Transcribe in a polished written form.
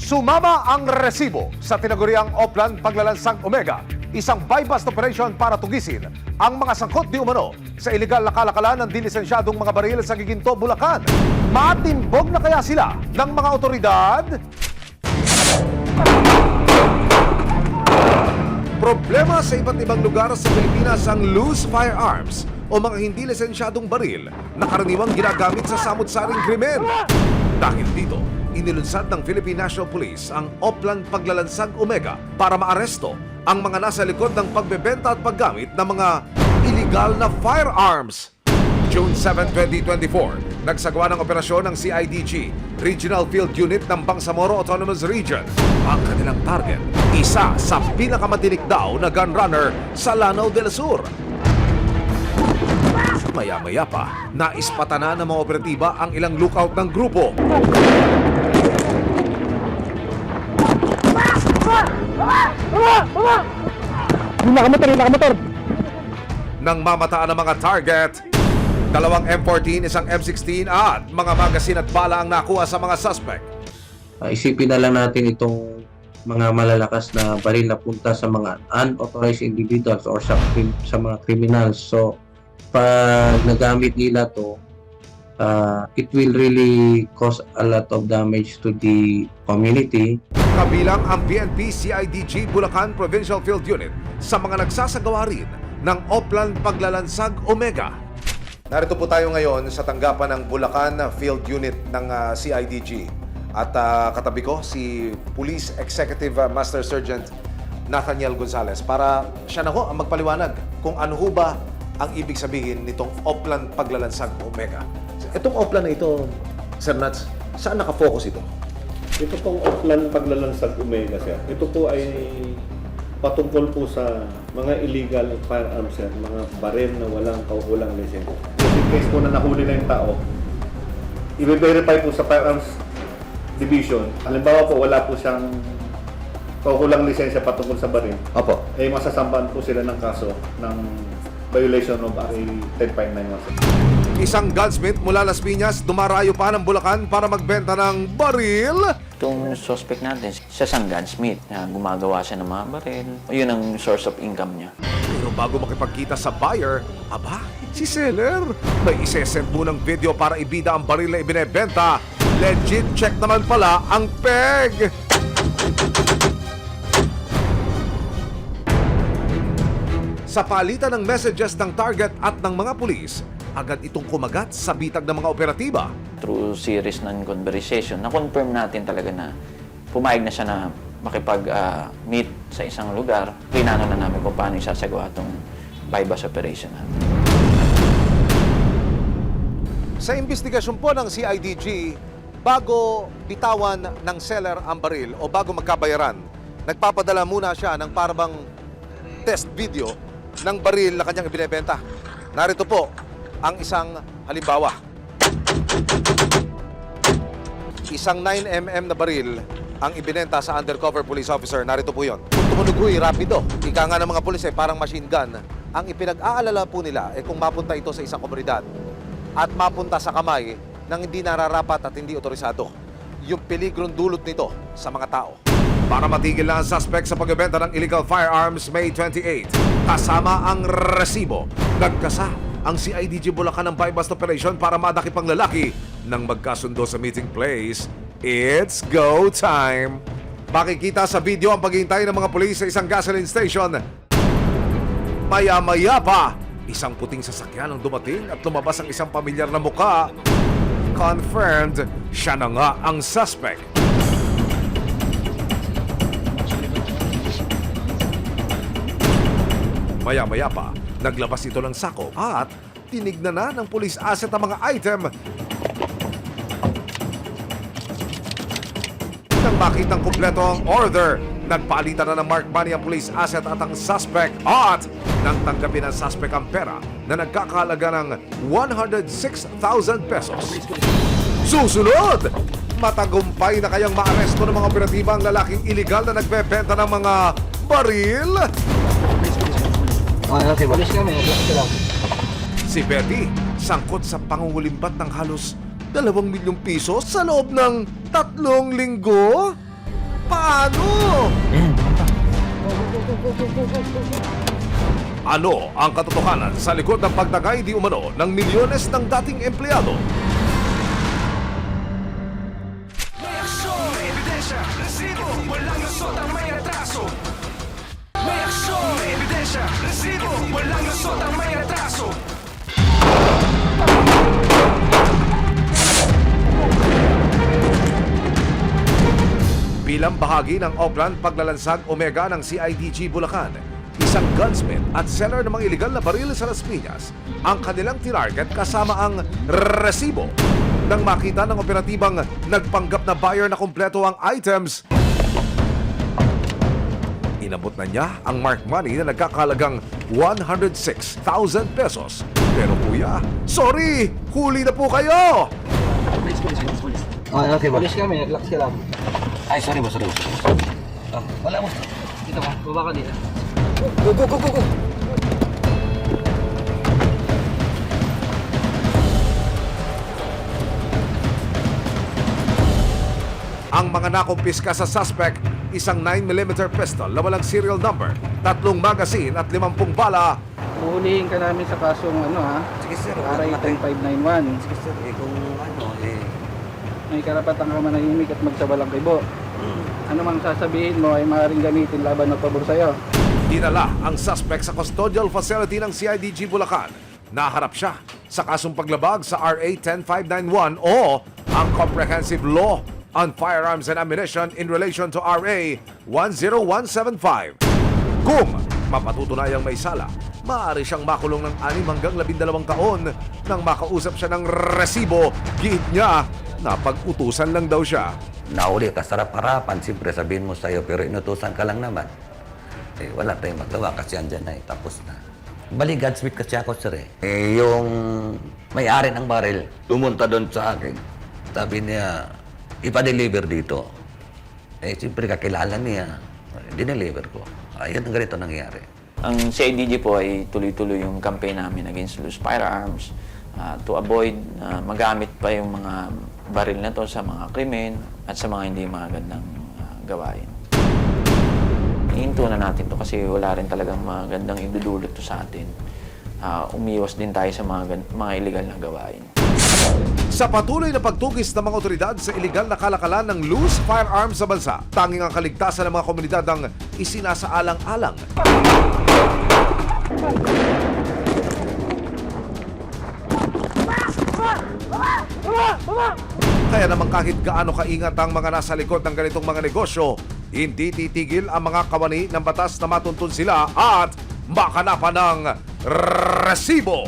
Sumama ang resibo sa tinaguriang Oplan Paglalansang Omega, isang buy-bust operation para tugisin ang mga sangkot di umano sa iligal na kalakalan ng dilisensyadong mga baril sa Giginto, Bulacan. Matimbog na kaya sila ng mga otoridad? Problema sa iba't ibang lugar sa Pilipinas ang loose firearms o mga hindi lisensyadong baril na karaniwang ginagamit sa samut-saring krimen. Dahil dito, inilunsad ng Philippine National Police ang Oplan Paglalansang Omega para maaresto ang mga nasa likod ng pagbebenta at paggamit ng mga illegal na firearms. June 7, 2024, nagsagawa ng operasyon ng CIDG, Regional Field Unit ng Bangsamoro Autonomous Region. Ang kanilang target, isa sa pinakamadilik daw na gun runner sa Lanao del Sur. Maya-maya pa, naispata na ng mga operatiba ang ilang lookout ng grupo. Nakamotor. Nang mamataan ang mga target, dalawang M14, isang M16 at mga magasin at bala ang nakuha sa mga suspect. Isipin na lang natin itong mga malalakas na baril na punta sa mga unauthorized individuals or sa mga criminals. So, pag nagamit nila to, it will really cause a lot of damage to the community. Kabilang ang PNP CIDG Bulacan Provincial Field Unit sa mga nagsasagawa rin ng Oplan Paglalansag Omega. Narito po tayo ngayon sa tanggapan ng Bulacan Field Unit ng CIDG. At katabi ko si Police Executive Master Sergeant Nathaniel Gonzales para siya na ho ang magpaliwanag kung ano ho ba ang ibig sabihin nitong Oplan Paglalansag Omega. Itong Oplan na ito, Sir Nats, saan nakafocus ito? Ito pong Oplan Paglalansag Omega, sir. Ito po ay patungkol po sa mga illegal firearms, sir. Mga baril na walang kaukulang lisensya. Just in case po na nahuli na yung tao, i-verify po sa Firearms Division. Halimbawa po, wala po siyang kaukulang lisensya patungkol sa baril. Opo. Eh, masasampan po sila ng kaso ng violation of RA 10.91, sir. Isang gunsmith mula Las Piñas dumarayo pa ng Bulacan para magbenta ng baril. Itong suspect natin, siya siyang gunsmith na gumagawa siya ng mga baril. Yun ang source of income niya. Pero bago makipagkita sa buyer, aba, si seller. May isesend mo ng video para ibida ang baril na ibinebenta. Legit check naman pala ang peg. Sa palitan ng messages ng target at ng mga pulis, agad itong kumagat sa bitag ng mga operatiba. Through series ng conversation, na-confirm natin talaga na pumayag na siya na makipag-meet sa isang lugar. Plinano na namin kung paano isasagawa itong buy-bust operation natin. Sa investigasyon po ng CIDG, bago bitawan ng seller ang baril o bago magkabayaran, nagpapadala muna siya ng parabang test video ng baril na kanyang ibinebenta. Narito po ang isang halimbawa. Isang 9mm na baril ang ibinenta sa undercover police officer. Narito po yun. Tumunugoy, rapido. Ika nga ng mga pulis parang machine gun. Ang ipinag-aalala po nila kung mapunta ito sa isang komunidad at mapunta sa kamay ng hindi nararapat at hindi otorisado. Yung peligrong dulot nito sa mga tao. Para matigil na ang suspect sa pagbebenta ng illegal firearms May 28, kasama ang resibo, nagkasa ang CIDG Bulacan ng buy-bust operation para madakip ang lalaki nang magkasundo sa meeting place. It's go time! Makikita sa video ang paghihintay ng mga pulis sa isang gasoline station. Maya-maya pa, isang puting sasakyan ang dumating at lumabas ang isang pamilyar na muka. Confirmed, siya na nga ang suspect. Maya-maya pa, naglabas ito ng sako at tinignan na ng police asset ang mga item. Nang makitang kumpleto ang order, nagpalitan na ng mark money ang police asset at ang suspect at nang tanggapin ng suspect ang pera na nagkakahalaga ng 106,000 pesos. Susunod! Matagumpay na kayang maaresto ng mga operatiba ang lalaking iligal na nagbebenta ng mga baril? Si Betty, sangkot sa pangungulimbat ng halos 2 milyong piso sa loob ng 3 linggo? Paano? Ano ang katotohanan sa likod ng pagtagay di umano ng milyones ng dating empleyado? May aksyon, may ebidensya, resibo, walang lusot ang may atraso. May aksyon, may ebidensya, resibo, walang lusot ang may atraso. Bilang bahagi ng Oplan Paglalansag Omega ng CIDG Bulacan, isang gunsmith at seller ng mga iligal na baril sa Las Piñas ang kanilang tinarget kasama ang resibo. Nang makita ng operatibang nagpanggap na buyer na kumpleto ang items, inabot na niya ang marked money na nagkakalagang 106,000 pesos. Pero kuya, sorry! Huli na po kayo! Okay, boss. Police kami, relax ka lang. Ay, sorry boss, sorry boss. Wala boss. Dito ka, baba ka dito. Go. Ang mga nakumpiska sa suspect, isang 9mm pistol na walang serial number, 3 magazine at 50 bala. Uhulihin ka namin sa kasong ano ha, Sige sir, RA 10591. Sige sir, kung ano May karapatan ka manahimik at magsabalang kibo. Ano mang sasabihin mo ay maaaring gamitin laban o pabor sa'yo. Dinala ang suspect sa custodial facility ng CIDG Bulacan. Naharap siya sa kasong paglabag sa RA 10591 o ang Comprehensive Law on Firearms and Ammunition in relation to RA 10175. Kung mapatutunayang may sala, maaari siyang makulong ng 6 hanggang 12 taon nang makausap siya ng resibo. Giit niya na pag-utusan lang daw siya. Nauli ka sa harapan, siyempre sabihin mo sa'yo, pero inutusan ka lang naman. Eh, wala tayong magawa kasi andyan na tapos na. Bali, Godspeed kasi ako, sir yung may-ari ng baril, tumunta doon sa akin. Sabi niya, ipa-deliver dito. Eh, siyempre kakilala niya. Dineliver ko. Ayun, ganito nangyari. Ang CIDG po ay tuloy-tuloy yung campaign namin against loose firearms to avoid magamit pa yung mga baril na to sa mga krimen at sa mga hindi magandang gawain. Ihinto na natin to kasi wala rin talagang magandang idudulot to sa atin. Umiwas din tayo sa mga illegal na gawain. Sa patuloy na pagtugis ng mga otoridad sa iligal na kalakalan ng loose firearms sa bansa, tanging ang kaligtasan ng mga komunidad ang isinasaalang-alang. Kaya naman kahit gaano kaingat ang mga nasa likod ng ganitong mga negosyo, hindi titigil ang mga kawani ng batas na matuntun sila at makanapan ng resibo.